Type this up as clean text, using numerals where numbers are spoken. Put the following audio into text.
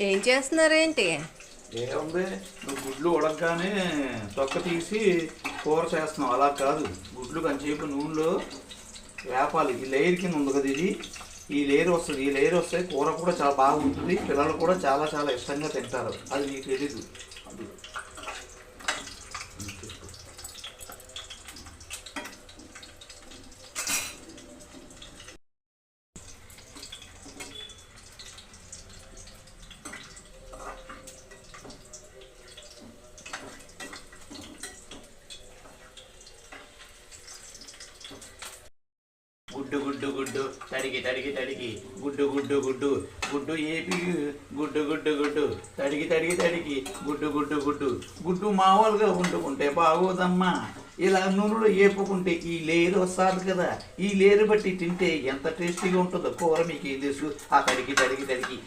ఏం చేస్తున్నారేంటి? ఏముంది, నువ్వు గుడ్లు ఉడకగానే తొక్క తీసి కూర చేస్తున్నావు. అలా కాదు, గుడ్లు కొంచెంసేపు నూనెలో వేపాలి. ఈ లేయర్ కింద ఉంది కదా, ఇది ఈ లేయర్ వస్తుంది. ఈ లేయర్ వస్తే కూర కూడా చాలా బాగుంటుంది. పిల్లలు కూడా చాలా చాలా ఇష్టంగా తింటారు. అది నీకు తెలీదు. గుడ్డు గుడ్డు గుడ్డు తడికి తడికి తడికి గుడ్డు గుడ్డు గుడ్డు గుడ్డు ఏపి గుడ్డు గుడ్డు గుడ్డు తడికి తడికి తడికి గుడ్డు గుడ్డు గుడ్డు గుడ్డు మామూలుగా వండుకుంటే బాగోదమ్మా. ఇలా నూనెలో ఏపుకుంటే ఈ లేరు వస్తుంది కదా, ఈ లేరు బట్టి తింటే ఎంత టేస్టీగా ఉంటుందో కూర మీకు తెలుసు. ఆ తడికి తడికి తడికి